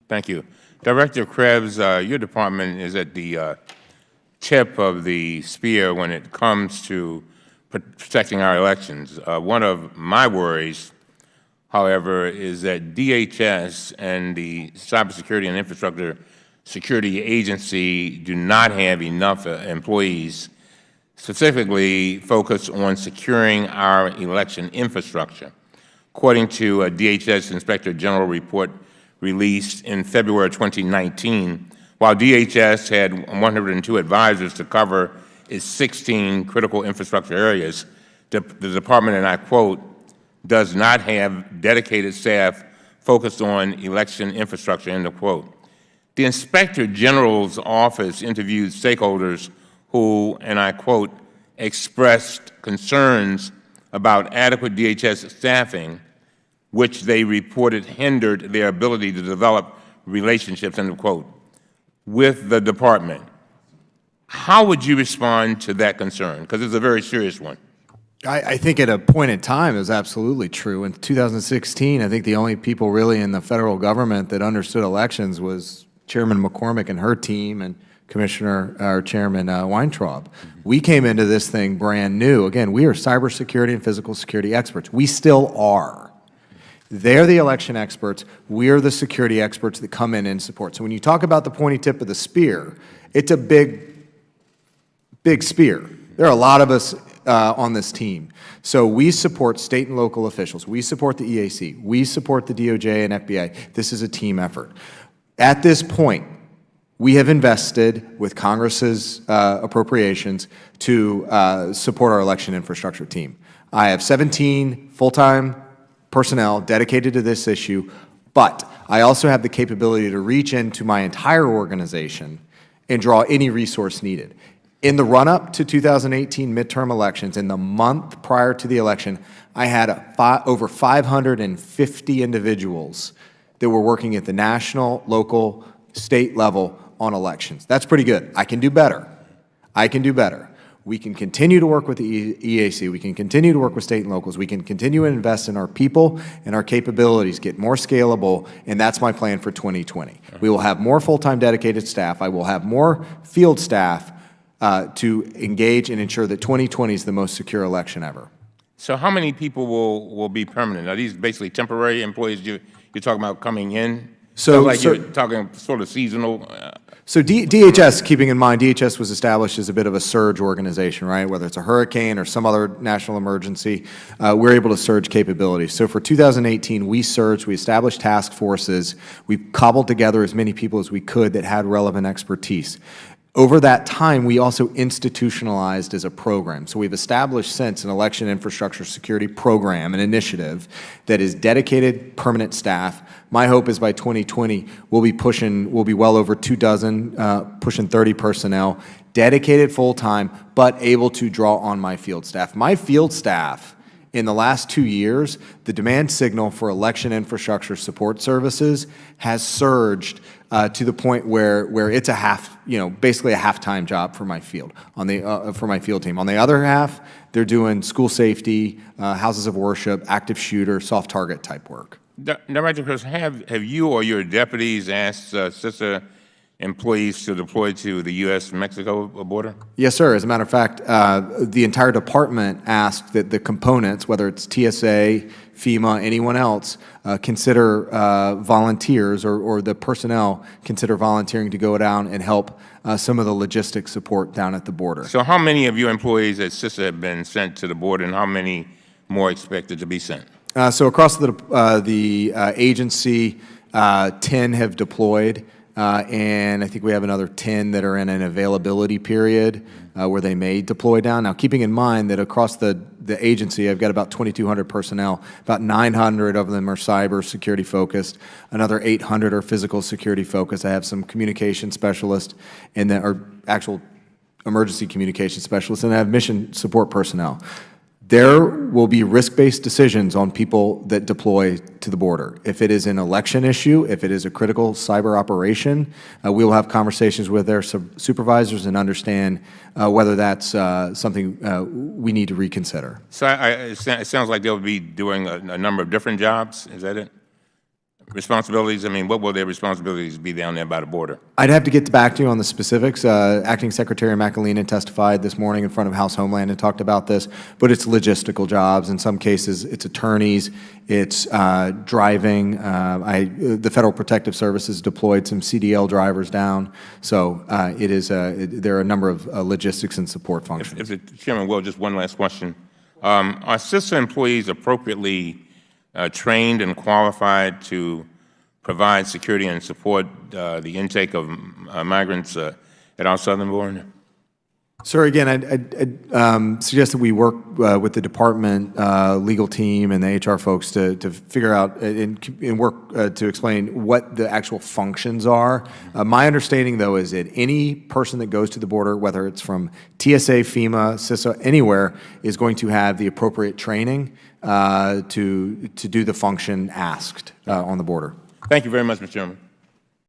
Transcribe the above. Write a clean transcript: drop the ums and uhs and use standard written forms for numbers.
Thank you. Director Krebs, your department is at the tip of the spear when it comes to protecting our elections. One of my worries, however, is that DHS and the Cybersecurity and Infrastructure Security Agency do not have enough employees specifically focused on securing our election infrastructure. According to a DHS Inspector General report released in February 2019, while DHS had 102 advisors to cover its 16 critical infrastructure areas, the department, and I quote, does not have dedicated staff focused on election infrastructure, end of quote. The Inspector General's office interviewed stakeholders who, and I quote, expressed concerns about adequate DHS staffing, which they reported hindered their ability to develop relationships, end of quote, with the department. How would you respond to that concern? Because it's a very serious one. I think at a point in time it was absolutely true. In 2016, I think the only people really in the federal government that understood elections was Chairman McCormick and her team and Chairman Weintraub. We came into this thing brand new. Again, we are cybersecurity and physical security experts. We still are. They're the election experts. We're the security experts that come in and support. So when you talk about the pointy tip of the spear, it's a big spear. There are a lot of us on this team. So we support state and local officials. We support the EAC. We support the DOJ and FBI. This is a team effort. At this point, we have invested with Congress's appropriations to support our election infrastructure team. I have 17 full-time personnel dedicated to this issue, but I also have the capability to reach into my entire organization and draw any resource needed. In the run-up to 2018 midterm elections, in the month prior to the election, I had over 550 individuals that were working at the national, local, state level on elections. That's pretty good. I can do better. I can do better. We can continue to work with the EAC. We can continue to work with state and locals. We can continue to invest in our people and our capabilities, get more scalable, and that's my plan for 2020. We will have more full-time dedicated staff. I will have more field staff to engage and ensure that 2020 is the most secure election ever. So how many people will be permanent? Are these basically temporary employees you're talking about coming in? So you're talking sort of seasonal? So DHS, keeping in mind, DHS was established as a bit of a surge organization, right? Whether it's a hurricane or some other national emergency, we're able to surge capabilities. So for 2018, we surged, we established task forces, we cobbled together as many people as we could that had relevant expertise. Over that time, we also institutionalized as a program. So we've established since an election infrastructure security program, an initiative that is dedicated permanent staff. My hope is by 2020, we'll be well over 24, pushing 30 personnel, dedicated full-time, but able to draw on my field staff. My field staff, in the last 2 years, the demand signal for election infrastructure support services has surged to the point where it's basically a half-time job for my field for my field team. On the other half, they're doing school safety, houses of worship, active shooter, soft target type work. Director Chris, have you or your deputies asked sister employees to deploy to the U.S.-Mexico border? Yes, sir. As a matter of fact, the entire department asked that the components, whether it's TSA, FEMA, anyone else, consider volunteers or the personnel consider volunteering to go down and help some of the logistics support down at the border. So how many of your employees at CISA have been sent to the border, and how many more expected to be sent? So across the agency, 10 have deployed. And I think we have another 10 that are in an availability period where they may deploy down. Now, keeping in mind that across the agency, I've got about 2,200 personnel. About 900 of them are cyber security focused. Another 800 are physical security focused. I have some communication specialists and are actual emergency communication specialists, and I have mission support personnel. There will be risk-based decisions on people that deploy to the border. If it is an election issue, if it is a critical cyber operation, we will have conversations with their supervisors and understand whether that's something we need to reconsider. So it sounds like they'll be doing a number of different jobs. Is that it? responsibilities? I mean, what will their responsibilities be down there by the border? I'd have to get back to you on the specifics. Acting Secretary McAleenan testified this morning in front of House Homeland and talked about this, but it's logistical jobs. In some cases, it's attorneys, it's driving. The Federal Protective Service has deployed some CDL drivers down. So there are a number of logistics and support functions. If the Chairman will, just one last question. Are CISA employees appropriately trained and qualified to provide security and support the intake of migrants at our southern border? Sir, again, I'd suggest that we work with the department legal team and the HR folks to figure out and work to explain what the actual functions are. My understanding, though, is that any person that goes to the border, whether it's from TSA, FEMA, CISA, anywhere, is going to have the appropriate training to do the function asked on the border. Thank you very much, Mr. Chairman.